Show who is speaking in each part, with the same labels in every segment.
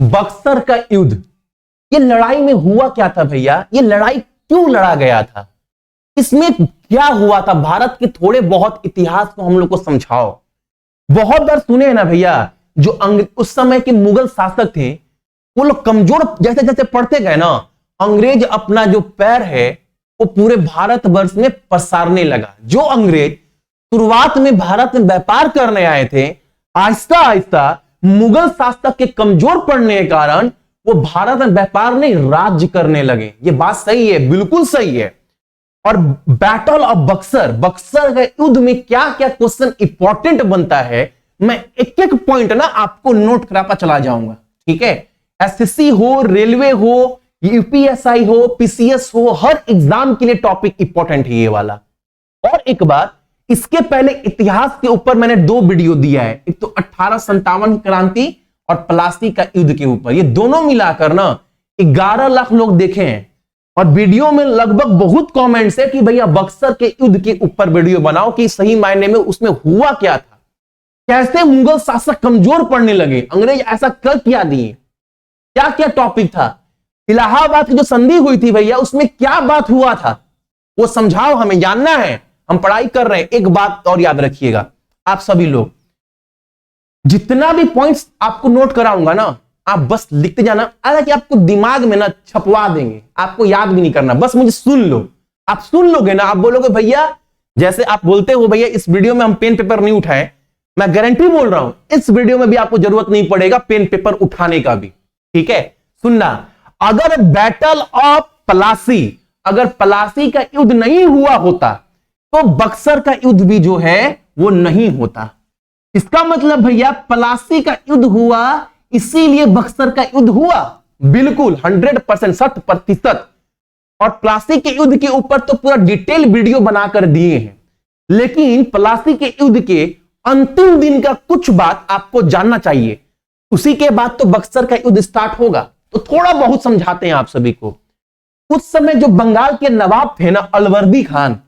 Speaker 1: बक्सर का युद्ध, ये लड़ाई में हुआ क्या था भैया? ये लड़ाई क्यों लड़ा गया था? इसमें क्या हुआ था? भारत के थोड़े बहुत इतिहास को हम लोग को समझाओ। बहुत बार सुने हैं ना भैया, जो उस समय के मुगल शासक थे वो लोग कमजोर जैसे जैसे पड़ते गए ना, अंग्रेज अपना जो पैर है वो पूरे भारतवर्ष में पसारने लगा। जो अंग्रेज शुरुआत में भारत में व्यापार करने आए थे, आहिस्ता आहिस्ता मुगल शासक के कमजोर पड़ने के कारण वो भारत में व्यापार नहीं राज्य करने लगे। ये बात सही है, बिल्कुल सही है। और बैटल ऑफ बक्सर, बक्सर के युद्ध में क्या क्या क्वेश्चन इंपॉर्टेंट बनता है, मैं एक एक पॉइंट ना आपको नोट कराता चला जाऊंगा, ठीक है? एसएससी हो, रेलवे हो, यूपीएसआई हो, पीसीएस हो, हर एग्जाम के लिए टॉपिक इंपॉर्टेंट है ये वाला। और एक बात, इसके पहले इतिहास के ऊपर मैंने 2 वीडियो दिया है, एक तो 1857 क्रांति और प्लासी का युद्ध के ऊपर। ये दोनों मिलाकर ना 11 लाख लोग देखे हैं और वीडियो में लगभग बहुत कमेंट्स है कि भैया बक्सर के युद्ध के ऊपर वीडियो बनाओ कि सही मायने में उसमें हुआ क्या था, कैसे मुगल शासक कमजोर पड़ने लगे, अंग्रेज ऐसा कर क्या दिए, क्या क्या टॉपिक था, इलाहाबाद की जो संधि हुई थी भैया उसमें क्या बात हुआ था, वो समझाओ, हमें जानना है, हम पढ़ाई कर रहे हैं। एक बात और याद रखिएगा आप सभी लोग, जितना भी पॉइंट्स आपको नोट कराऊंगा ना, आप बस लिखते जाना। हालांकि आपको दिमाग में ना छपवा देंगे, आपको याद भी नहीं करना, बस मुझे सुन लो। आप सुन लोगे ना, आप बोलोगे भैया, जैसे आप बोलते हो भैया इस वीडियो में हम पेन पेपर नहीं उठाए, मैं गारंटी बोल रहा हूं इस वीडियो में भी आपको जरूरत नहीं पड़ेगा पेन पेपर उठाने का भी, ठीक है? सुनना, अगर बैटल ऑफ प्लासी, अगर प्लासी का युद्ध नहीं हुआ होता तो बक्सर का युद्ध भी जो है वो नहीं होता। इसका मतलब भैया प्लासी का युद्ध हुआ इसीलिए बक्सर का युद्ध हुआ, बिल्कुल 100%, 60%। और प्लासी के युद्ध के ऊपर तो पूरा डिटेल वीडियो बनाकर दिए हैं, लेकिन प्लासी के युद्ध के अंतिम दिन का कुछ बात आपको जानना चाहिए, उसी के बाद तो बक्सर का युद्ध स्टार्ट होगा। तो थोड़ा बहुत समझाते हैं आप सभी को। उस समय जो बंगाल के नवाब थे ना, अलवर्दी खान,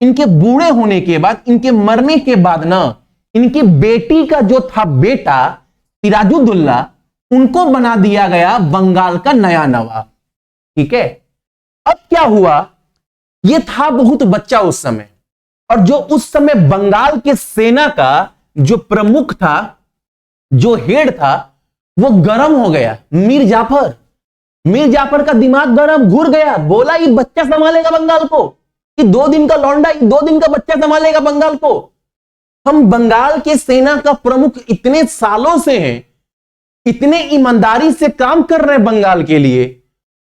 Speaker 1: इनके बूढ़े होने के बाद, इनके मरने के बाद ना, इनकी बेटी का जो था बेटा सिराजुद्दौला, उनको बना दिया गया बंगाल का नया नवाब, ठीक है? अब क्या हुआ, ये था बहुत बच्चा उस समय, और जो उस समय बंगाल के सेना का जो प्रमुख था, जो हेड था, वो गरम हो गया। मीर जाफर का दिमाग गरम, घुर गया, बोला ये बच्चा संभालेगा बंगाल को, कि 2 दिन का लौंडा 2 दिन का बच्चा संभालेगा बंगाल को। हम बंगाल के सेना का प्रमुख इतने सालों से हैं, इतने ईमानदारी से काम कर रहे हैं बंगाल के लिए,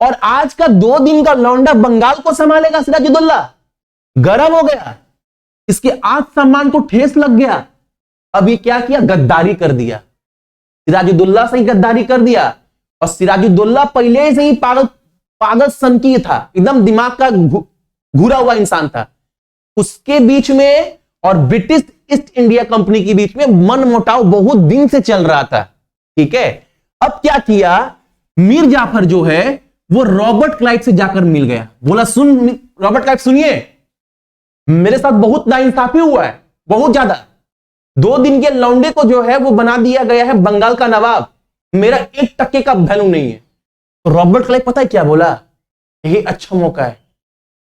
Speaker 1: और आज का 2 दिन का लौंडा बंगाल को संभालेगा सिराजुद्दौला। गरम हो गया, इसके आत्मसम्मान को ठेस लग गया। अब ये क्या किया, गद्दारी कर दिया, सिराजुद्दौला से ही गद्दारी कर दिया। और सिराजुद्दौला पहले से ही पागल सनकी था, एकदम दिमाग का घुरा हुआ इंसान था। उसके बीच में और ब्रिटिश ईस्ट इंडिया कंपनी के बीच में मनमुटाव बहुत दिन से चल रहा था, ठीक है? अब क्या किया, मीर जाफर जो है वो रॉबर्ट क्लाइव से जाकर मिल गया, बोला सुन रॉबर्ट क्लाइव, सुनिए मेरे साथ बहुत नाइंसाफी हुआ है, बहुत ज्यादा। 2 दिन के लौंडे को जो है वो बना दिया गया है बंगाल का नवाब, मेरा 1% का वैल्यू नहीं है। तो रॉबर्ट क्लाइव पता है क्या बोला, यही अच्छा मौका है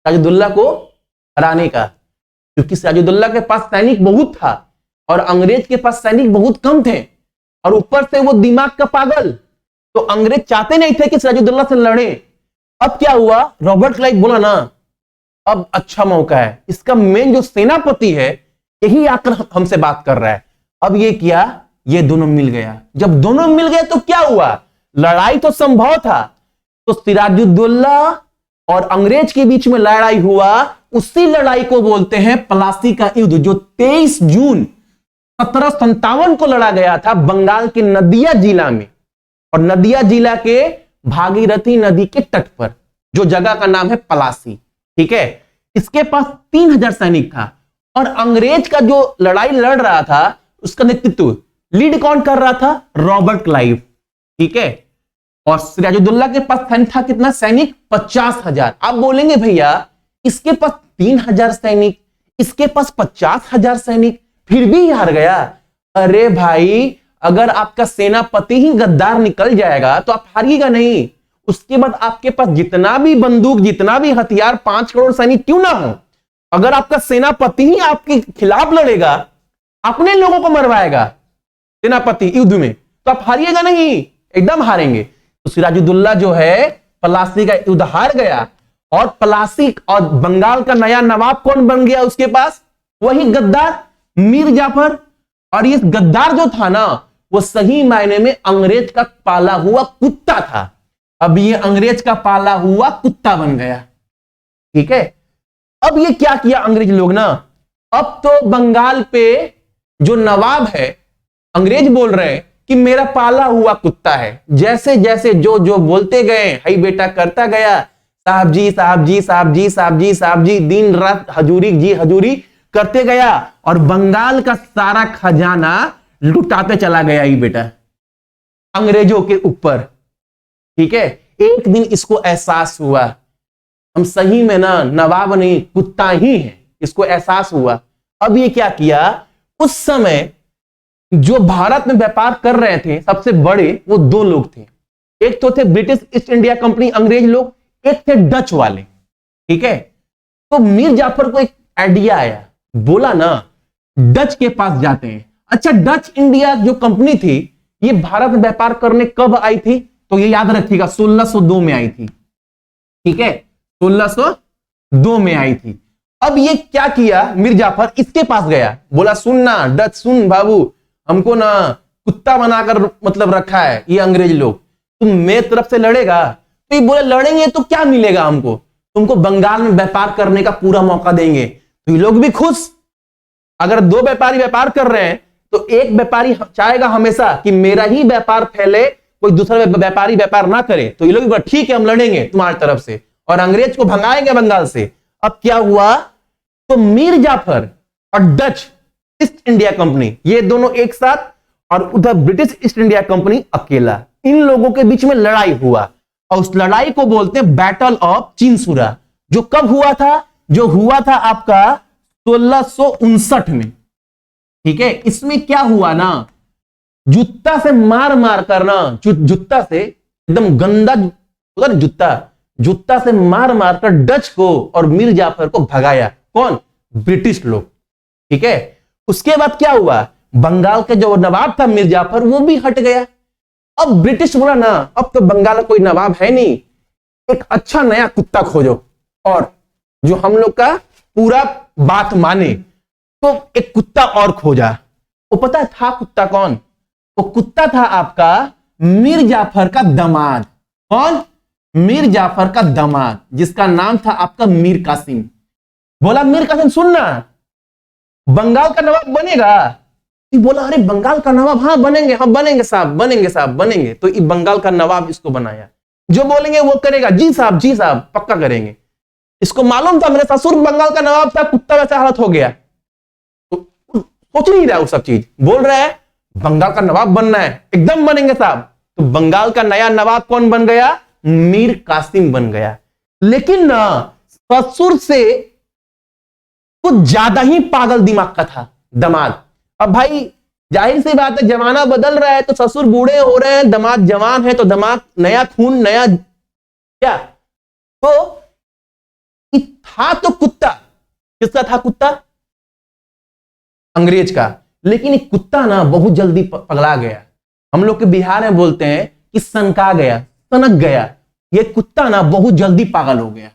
Speaker 1: सिराजुद्दौला को हराने का, क्योंकि सिराजुद्दौला के पास सैनिक बहुत था और अंग्रेज के पास सैनिक बहुत कम थे, और ऊपर से वो दिमाग का पागल, तो अंग्रेज चाहते नहीं थे कि सिराजुद्दौला से लड़े। अब क्या हुआ, रॉबर्ट क्लाइव बोला ना अब अच्छा मौका है, इसका मेन जो सेनापति है यही आकर हमसे बात कर रहा है। अब ये किया, ये दोनों मिल गया। जब दोनों मिल गए तो क्या हुआ, लड़ाई तो संभव था, तो सिराजुद्दौला और अंग्रेज के बीच में लड़ाई हुआ। उसी लड़ाई को बोलते हैं प्लासी का युद्ध, जो 23 जून 1757 को लड़ा गया था बंगाल के नदिया जिला में, और नदिया जिला के भागीरथी नदी के तट पर, जो जगह का नाम है प्लासी, ठीक है? इसके पास 3000 सैनिक था, और अंग्रेज का जो लड़ाई लड़ रहा था उसका नेतृत्व लीड कौन कर रहा था, रॉबर्ट क्लाइव, ठीक है? और सिराजुद्दौला के पास सैनिक था कितना, सैनिक 50,000। आप बोलेंगे भैया इसके पास 3000 सैनिक, इसके पास 50,000 सैनिक, फिर भी हार गया। अरे भाई अगर आपका सेनापति ही गद्दार निकल जाएगा तो आप हारिएगा नहीं। उसके बाद आपके पास जितना भी बंदूक, जितना भी हथियार, 5 करोड़ सैनिक क्यों ना हो, अगर आपका सेनापति ही आपके खिलाफ लड़ेगा, अपने लोगों को मरवाएगा सेनापति युद्ध में, तो आप हारिएगा नहीं, एकदम हारेंगे। तो सिराजुद्दौला जो है पलासी का युद्ध हार गया, और पलासी और बंगाल का नया नवाब कौन बन गया उसके पास? वही गद्दार मीर जाफर। और ये गद्दार जो था ना, वो सही मायने में अंग्रेज का पाला हुआ कुत्ता था। अब ये अंग्रेज का पाला हुआ कुत्ता बन गया। ठीक है, अब ये क्या किया अंग्रेज लोग ना, अब तो बंगाल पे जो नवाब है, अंग्रेज बोल रहे हैं कि मेरा पाला हुआ कुत्ता है। जैसे जैसे जो जो बोलते गए, हई बेटा करता गया, साहब जी साहब जी साहब जी साहब जी साहब जी, दिन रात हजूरी जी हजूरी करते गया, और बंगाल का सारा खजाना लुटाते चला गया ये बेटा अंग्रेजों के ऊपर। ठीक है, एक दिन इसको एहसास हुआ हम सही में ना नवाब नहीं कुत्ता ही है, इसको एहसास हुआ। अब ये क्या किया, उस समय जो भारत में व्यापार कर रहे थे सबसे बड़े वो 2 लोग थे। एक तो थे ब्रिटिश ईस्ट इंडिया कंपनी अंग्रेज लोग, एक थे डच वाले। ठीक है, तो मीर जाफर को एक आइडिया आया, बोला ना डच के पास जाते हैं। अच्छा, डच इंडिया जो कंपनी थी ये भारत में व्यापार करने कब आई थी? तो ये याद रखिएगा 1602 में आई थी। ठीक है, 1602 में आई थी। अब ये क्या किया, मीर जाफर इसके पास गया, बोला सुन ना डच, सुन बाबू, हमको ना कुत्ता बनाकर मतलब रखा है ये अंग्रेज लोग, तुम मेरी तरफ से लड़ेगा? तो ये बोले लड़ेंगे तो क्या मिलेगा हमको, तुमको बंगाल में व्यापार करने का पूरा मौका देंगे। तो ये लोग भी खुश। अगर 2 व्यापारी व्यापार कर रहे हैं तो एक व्यापारी चाहेगा हमेशा कि मेरा ही व्यापार फैले, कोई दूसरा व्यापारी व्यापार ना करे। तो ये लोग भी ठीक है हम लड़ेंगे तुम्हारी तरफ से और अंग्रेज को भगाएंगे बंगाल से। अब क्या हुआ, तो मीर जाफर और डच ईस्ट इंडिया कंपनी ये दोनों एक साथ, और उधर ब्रिटिश ईस्ट इंडिया कंपनी अकेला, इन लोगों के बीच में लड़ाई हुआ। और उस लड़ाई को बोलते हैं बैटल ऑफ चिनसुरा, जो कब हुआ था? जो हुआ था आपका 1659 में। ठीक है, इसमें क्या हुआ ना, जूता से मार मार कर ना, जूता से एकदम गंदा जूता से मार मार कर डच को और मीर जाफर को भगाया। कौन? ब्रिटिश लोग। ठीक है, उसके बाद क्या हुआ, बंगाल के जो नवाब था मीर जाफर वो भी हट गया। अब ब्रिटिश बोला ना अब तो बंगाल का कोई नवाब है नहीं, एक अच्छा नया कुत्ता खोजो और जो हम लोग का पूरा बात माने। तो एक कुत्ता और खोजा। वो पता था कुत्ता कौन? वो कुत्ता था आपका मीर जाफर का दामाद। कौन? मीर जाफर का दामाद, जिसका नाम था आपका मीर कासिम। बोला मीर कासिम सुनना, बंगाल का नवाब बनेगा? बोला अरे बंगाल का नवाब, हाँ बनेंगे, हाँ बनेंगे साहब, बनेंगे साहब, बनेंगे। तो ये बंगाल का नवाब इसको बनाया, जो बोलेंगे वो करेगा, जी साहब जी साहब पक्का करेंगे। इसको मालूम था मेरे ससुर बंगाल का नवाब था, कुत्ता वैसा हालत हो गया, तो सोच नहीं रहा वो सब चीज, बोल रहा है बंगाल का नवाब बनना है, एकदम बनेंगे साहब। तो बंगाल का नया नवाब कौन बन गया? मीर कासिम बन गया। लेकिन ना ससुर से कुछ ज्यादा ही पागल दिमाग का था दामाद। अब भाई जाहिर सी बात है जमाना बदल रहा है, तो ससुर बूढ़े हो रहे हैं, दामाद जवान है, तो दामाद नया खून नया क्या। तो था तो कुत्ता, किसका था कुत्ता? अंग्रेज का। लेकिन एक कुत्ता ना बहुत जल्दी पगला गया। हम लोग के बिहार में बोलते हैं कि सनका गया, सनक गया। ये कुत्ता ना बहुत जल्दी पागल हो गया।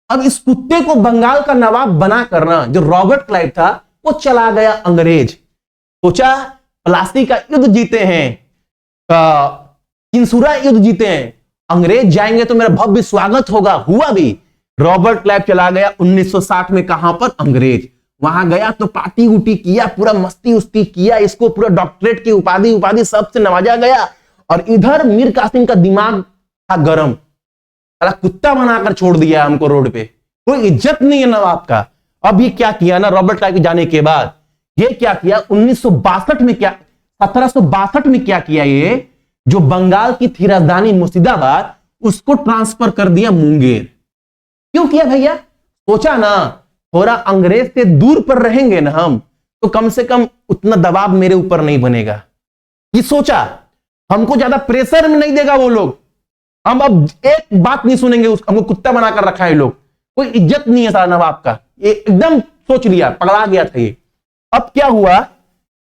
Speaker 1: अब इस कुत्ते को बंगाल का नवाब बना करना, जो रॉबर्ट क्लाइव था, वो चला गया अंग्रेज। सोचा प्लासी का युद्ध जीते हैं, चिनसुरा युद्ध जीते हैं, अंग्रेज जाएंगे तो मेरा भव्य स्वागत होगा। हुआ भी, रॉबर्ट क्लाइव चला गया 1960 में। कहां पर? अंग्रेज। वहां गया तो पार्टी उटी किया, पूरा मस्ती उस्ती किया, इसको पूरा डॉक्टरेट की उपाधि सबसे नवाजा गया। और इधर मीर कासिम का दिमाग था गरम, कुत्ता बनाकर छोड़ दिया हमको रोड पे, कोई इज्जत नहीं है नवाब का। अब ये क्या किया ना, रॉबर्ट क्लाइव के जाने के बाद ये क्या किया 1962 में, क्या 1762 में क्या किया, ये जो बंगाल की थी राजधानी मुर्शिदाबाद, उसको ट्रांसफर कर दिया मुंगेर। क्यों किया भैया? सोचा ना थोड़ा अंग्रेज से दूर पर रहेंगे ना हम, तो कम से कम उतना दबाव मेरे ऊपर नहीं बनेगा। ये सोचा हमको ज्यादा प्रेशर में नहीं देगा वो लोग, हम अब एक बात नहीं सुनेंगे, हमको कुत्ता बनाकर रखा है ये लोग, कोई इज्जत नहीं है सारा नवाब का, ये एकदम सोच लिया, पगला गया था ये। अब क्या हुआ,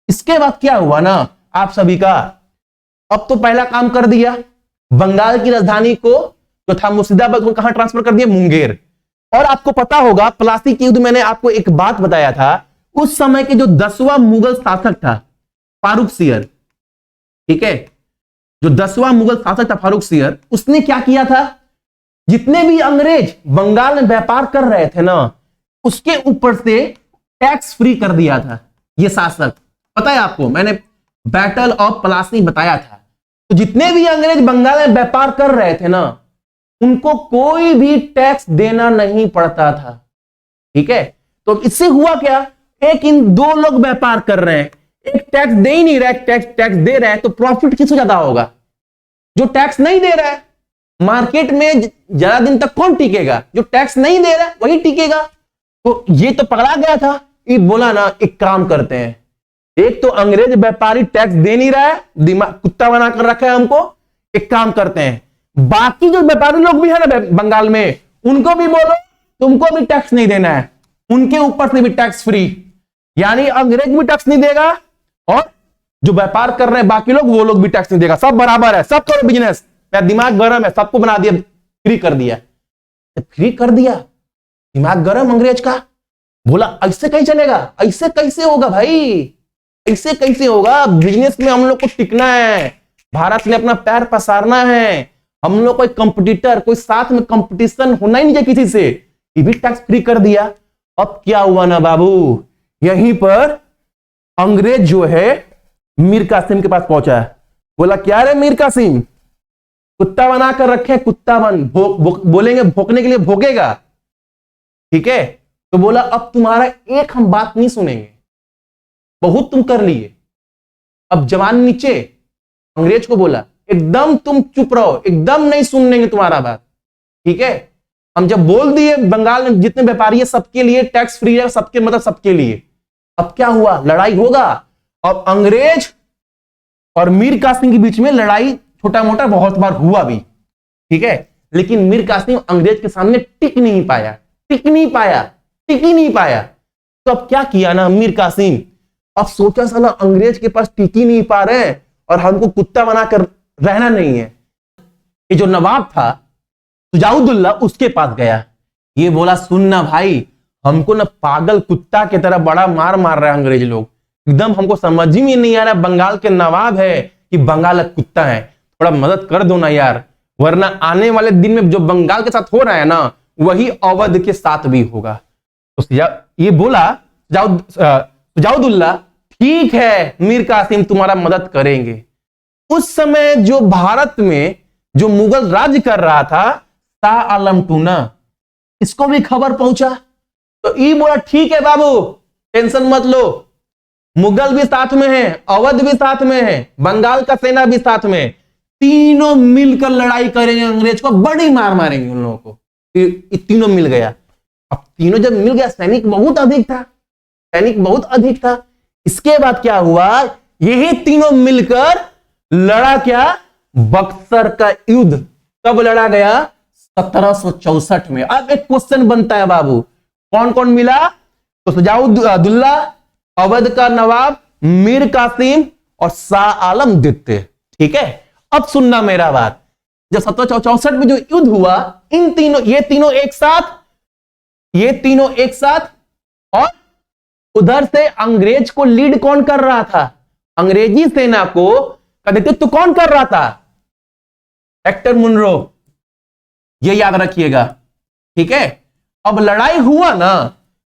Speaker 1: इसके बाद क्या हुआ ना आप सभी का, अब तो पहला काम कर दिया, बंगाल की राजधानी को जो था मुर्शिदाबाद को कहां ट्रांसफर कर दिया, मुंगेर। और आपको पता होगा प्लासी के युद्ध, मैंने आपको एक बात बताया था, उस समय के जो 10वां मुगल शासक था फारूक सियर, ठीक है, जो 10वां मुगल शासक था फारूक सियर, उसने क्या किया था, जितने भी अंग्रेज बंगाल में व्यापार कर रहे थे ना, उसके ऊपर से टैक्स फ्री कर दिया था ये शासक। पता है आपको, मैंने बैटल ऑफ प्लासी बताया था। तो जितने भी अंग्रेज बंगाल में व्यापार कर रहे थे ना, उनको कोई भी टैक्स देना नहीं पड़ता था, ठीक है। तो इससे हुआ क्या, एक इन दो लोग व्यापार कर रहे हैं, एक टैक्स दे ही नहीं रहा है, टैक्स दे रहा है, तो प्रॉफिट किसको ज्यादा होगा, जो टैक्स नहीं दे रहा है। मार्केट में ज्यादा दिन तक कौन टिकेगा, जो टैक्स नहीं दे रहा है वही टिकेगा। तो ये तो पकड़ा गया था, ये बोला ना एक काम करते हैं, एक तो अंग्रेज व्यापारी टैक्स दे नहीं रहा है, दिमाग कुत्ता बनाकर रखा है हमको, एक काम करते हैं, बाकी जो व्यापारी लोग भी है ना बंगाल में, उनको भी बोलो तुमको भी टैक्स नहीं देना है, उनके ऊपर से भी टैक्स फ्री, यानी अंग्रेज भी टैक्स नहीं देगा और जो व्यापार कर रहे हैं बाकी लोग, वो लोग भी टैक्स नहीं देगा, सब बराबर है, सब करो बिजनेस। मेरा दिमाग गर्म है, सबको बना दिया, फ्री कर दिया। फ्री कर दिया, दिमाग गर्म अंग्रेज का, बोला ऐसे कैसे चलेगा, ऐसे कैसे होगा भाई, ऐसे कैसे होगा, बिजनेस में हम लोग को टिकना है, भारत में अपना पैर पसारना है, हम लोग कोई कंपटीटर, कोई साथ में कंपटीशन होना ही नहीं चाहिए किसी से, ये भी टैक्स फ्री कर दिया। अब क्या हुआ ना बाबू, यहीं पर अंग्रेज जो है मीर कासिम के पास पहुंचा है, बोला क्या रे मीर कासिम, कुत्ता बना कर रखे, कुत्ता बन, बोलेंगे भोंकने के लिए भोंकेगा, ठीक है। तो बोला अब तुम्हारा एक हम बात नहीं सुनेंगे, बहुत तुम कर लिए, अब जवान नीचे, अंग्रेज को बोला एकदम तुम चुप रहो, एकदम नहीं सुनेंगे तुम्हारा बात, ठीक है। हम जब बोल दिए बंगाल में जितने व्यापारी है सबके लिए टैक्स फ्री है, सबके मतलब सबके लिए। अब क्या हुआ, लड़ाई होगा, अब अंग्रेज और मीर कासिम के बीच में लड़ाई छोटा मोटा बहुत बार हुआ भी, ठीक है, लेकिन मीर कासिम अंग्रेज के सामने टिक नहीं पाया, टिक नहीं पाया, टिक ही नहीं पाया। तो अब क्या किया ना मीर कासिम, अब सोचा साला अंग्रेज के पास टिक ही नहीं पा रहे और हमको कुत्ता बनाकर रहना नहीं है, ये जो नवाब था सुजाउद्दौला उसके पास गया, ये बोला सुनना भाई, हमको ना पागल कुत्ता की तरह बड़ा मार मार रहे हैं अंग्रेज लोग, एकदम हमको समझ ही नहीं आ रहा, बंगाल के नवाब है कि बंगाल का कुत्ता है, थोड़ा मदद कर दो ना यार, वरना आने वाले दिन में जो बंगाल के साथ हो रहा है ना वही अवध के साथ भी होगा। तो ये बोला सुजाउद्दौला, ठीक है मीर कासिम तुम्हारा मदद करेंगे। उस समय जो भारत में जो मुगल राज्य कर रहा था शाह आलम टूना, इसको भी खबर पहुंचा, तो ये बोला ठीक है बाबू टेंशन मत लो, मुगल भी साथ में है, अवध भी साथ में है, बंगाल का सेना भी साथ में, तीनों मिलकर लड़ाई करेंगे, अंग्रेज को बड़ी मार मारेंगे उन लोगों को। ये तीनों मिल गया। अब तीनों जब मिल गया, सैनिक बहुत अधिक था, सैनिक बहुत अधिक था। इसके बाद क्या हुआ, यही तीनों मिलकर लड़ा क्या, बक्सर का युद्ध। कब लड़ा गया, 1764 में। अब एक क्वेश्चन बनता है बाबू, कौन कौन मिला, तो सुजाउद्दौला, अवध का नवाब मीर कासिम और शाह आलम द्वितीय, ठीक है। अब सुनना मेरा बात, जब 1764 में जो युद्ध हुआ, इन तीनों, ये तीनों एक साथ, ये तीनों एक साथ, और उधर से अंग्रेज को लीड कौन कर रहा था, अंग्रेजी सेना को का नेतृत्व कौन कर रहा था, हेक्टर मुनरो, ये याद रखिएगा, ठीक है। अब लड़ाई हुआ ना,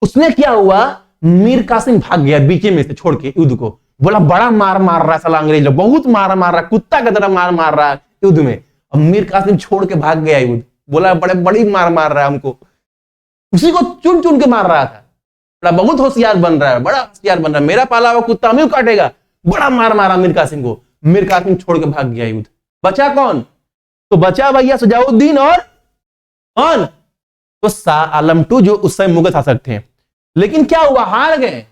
Speaker 1: उसमें क्या हुआ, मीर कासिम भाग गया बीच में से छोड़ के युद्ध को, बोला बड़ा मार मार रहा है साला अंग्रेज लोग, बहुत मार मार रहा है, कुत्ता की तरह मार मार रहा है युद्ध में। अब मीर कासिम छोड़ के भाग गया युद्ध, बोला बड़े बड़ी मार मार रहा है हमको, उसी को चुन चुन के मार रहा था, बड़ा बहुत होशियार बन रहा है, बड़ा होशियार बन रहा है, मेरा पाला हुआ कुत्ता हमें काटेगा, बड़ा मार मारा मीर कासिम को। मीर कासिम छोड़ के भाग गया युद्ध, बचा कौन, तो बचा भैया सुजाउद्दीन और कौन, तो शाह आलम टू, जो उस समय मुगल शासक थे। लेकिन क्या हुआ, हार गए,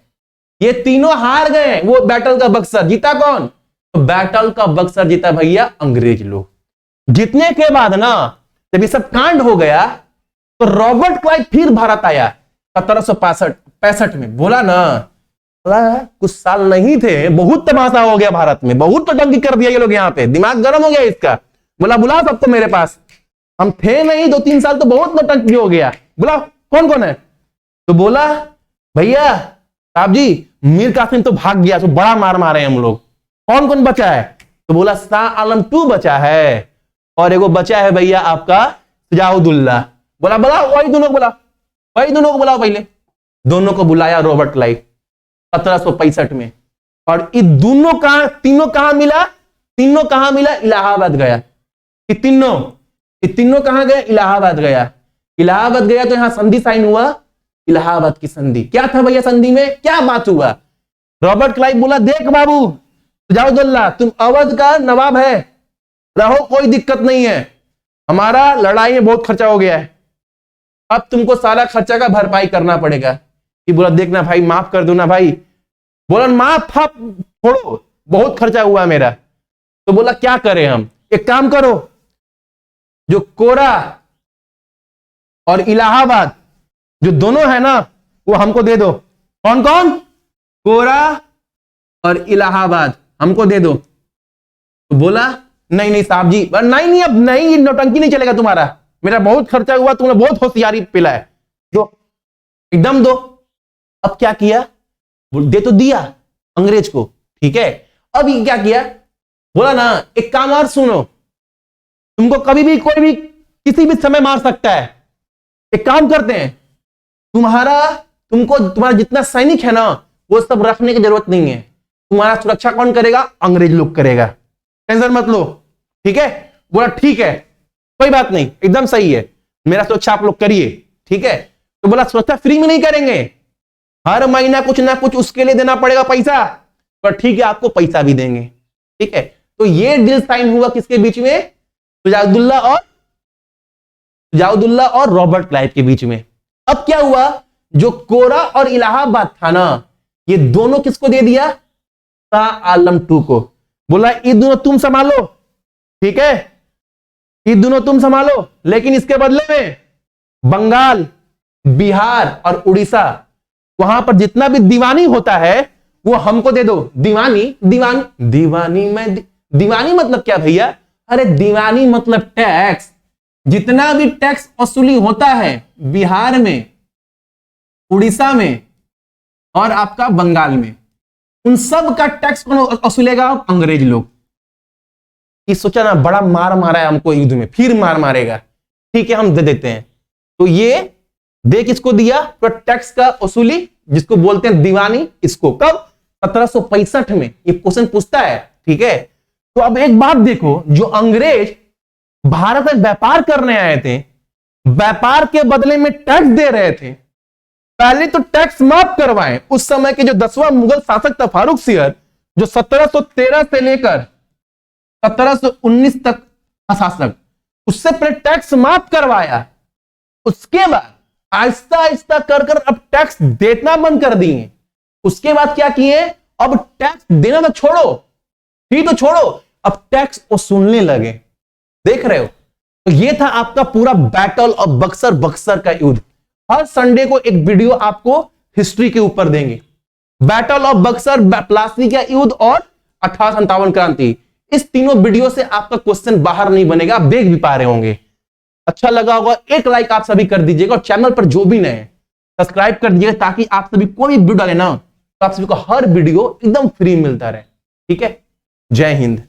Speaker 1: ये तीनों हार गए। वो बैटल का बक्सर जीता कौन, तो बैटल का बक्सर जीता भैया अंग्रेज लोग। जीतने के बाद ना जब ये सब कांड हो गया तो रॉबर्ट क्लाइव फिर भारत आया 1765 में। बोला ना कुछ साल नहीं थे, बहुत तमाशा हो गया भारत में, बहुत टंकी कर दिया ये लोग, यहाँ पे दिमाग गर्म हो गया इसका। बोला बुला सबको मेरे पास, हम थे नहीं 2-3 साल तो बहुत नौटंकी हो गया, बोला कौन कौन है। तो बोला भैया साहब जी मीर कासिम तो भाग गया, तो बड़ा मार मारे हम लोग, कौन कौन बचा है। तो बोला शाह आलम 2 बचा है और एगो बचा है भैया आपका सुजाउद्दौला। बोला बोला वही दोनों को बुलाओ पहले। दोनों को बुलाया रॉबर्ट क्लाइव 1765 में। और ये तीनों कहां मिला, इलाहाबाद गया। ये तीनों कहां गए, इलाहाबाद गया तो यहां संधि साइन हुआ, इलाहाबाद की संधि। क्या था भैया संधि में, क्या बात हुआ। रॉबर्ट क्लाइव बोला देख बाबू सुजाउद्दौला तुम अवध का नवाब है, रहो कोई दिक्कत नहीं है, हमारा लड़ाई में बहुत खर्चा हो गया है, अब तुमको सारा खर्चा का भरपाई करना पड़ेगा। कि बोला देखना भाई माफ कर दो ना भाई। बोला माफ छोड़ो, बहुत खर्चा हुआ मेरा। तो बोला क्या करें हम, एक काम करो जो कोरा और इलाहाबाद जो दोनों है ना वो हमको दे दो। कौन कौन, कोरा और इलाहाबाद हमको दे दो। तो बोला नहीं साहब जी, नहीं अब नहीं, नौटंकी नहीं चलेगा तुम्हारा, मेरा बहुत खर्चा हुआ, तुमने बहुत होशियारी पिला है, दो एकदम दो। अब क्या किया, दे तो दिया अंग्रेज को, ठीक है। अब ये क्या किया, बोला ना एक काम और सुनो, तुमको कभी भी कोई भी किसी भी समय मार सकता है, एक काम करते हैं तुम्हारा जितना सैनिक है ना वो सब रखने की जरूरत नहीं है, तुम्हारा सुरक्षा कौन करेगा, अंग्रेज लोग करेगा, टेंशन मत लो, ठीक है। बोला ठीक है कोई बात नहीं, एकदम सही है, मेरा सुरक्षा आप लोग करिए, ठीक है। तो बोला सुरक्षा फ्री में नहीं करेंगे, हर महीना कुछ ना कुछ उसके लिए देना पड़ेगा पैसा, पर ठीक है आपको पैसा भी देंगे, ठीक है। तो ये डील साइन हुआ किसके बीच में, सुजाउद्दौला और रॉबर्ट क्लाइव के बीच में। अब क्या हुआ, जो कोरा और इलाहाबाद था ना ये दोनों किसको दे दिया, शाह आलम 2 को। बोला ये दोनों तुम संभालो, ठीक है, ये दोनों तुम संभालो, लेकिन इसके बदले में बंगाल, बिहार और उड़ीसा वहां पर जितना भी दीवानी होता है वो हमको दे दो। दीवानी मतलब क्या भैया, अरे दीवानी मतलब टैक्स, जितना भी टैक्स वसूली होता है बिहार में, उड़ीसा में और आपका बंगाल में, उन सब का टैक्स कौन वसूलेगा, अंग्रेज लोग। ये सोचा ना बड़ा मार मारा है हमको युद्ध में, फिर मार मारेगा, ठीक है हम दे देते हैं। तो ये दे किसको दिया, तो टैक्स का वसूली जिसको बोलते हैं दीवानी, इसको कब 1765 में ये क्वेश्चन पूछता है, ठीक है। तो अब एक बात देखो, जो अंग्रेज भारत में व्यापार करने आए थे, व्यापार के बदले में टैक्स दे रहे थे, पहले तो टैक्स माफ करवाएं। उस समय के जो 10वां मुगल शासक था फारूक सियर, जो 1713 से लेकर 1719 तक था शासक, उससे पहले टैक्स माफ करवाया, उसके बाद आहिस्ता आहिस्ता कर अब टैक्स देना बंद कर दिए। उसके बाद क्या किए, अब टैक्स देना तो छोड़ो, ठीक तो छोड़ो, अब टैक्स वसूलने लगे। देख रहे हो, तो ये था आपका पूरा बैटल ऑफ बक्सर का युद्ध। हर संडे को एक वीडियो आपको हिस्ट्री के ऊपर देंगे, बैटल ऑफ बक्सर, प्लासी का युद्ध और 1857 क्रांति। इस तीनों वीडियो से आपका क्वेश्चन बाहर नहीं बनेगा, आप देख भी पा रहे होंगे। अच्छा लगा होगा एक लाइक आप सभी कर दीजिएगा, और चैनल पर जो भी नए सब्सक्राइब कर दीजिएगा, ताकि आप सभी कोई भी वीडियो डाले ना तो आप सभी को हर वीडियो एकदम फ्री मिलता रहे, ठीक है। जय हिंद।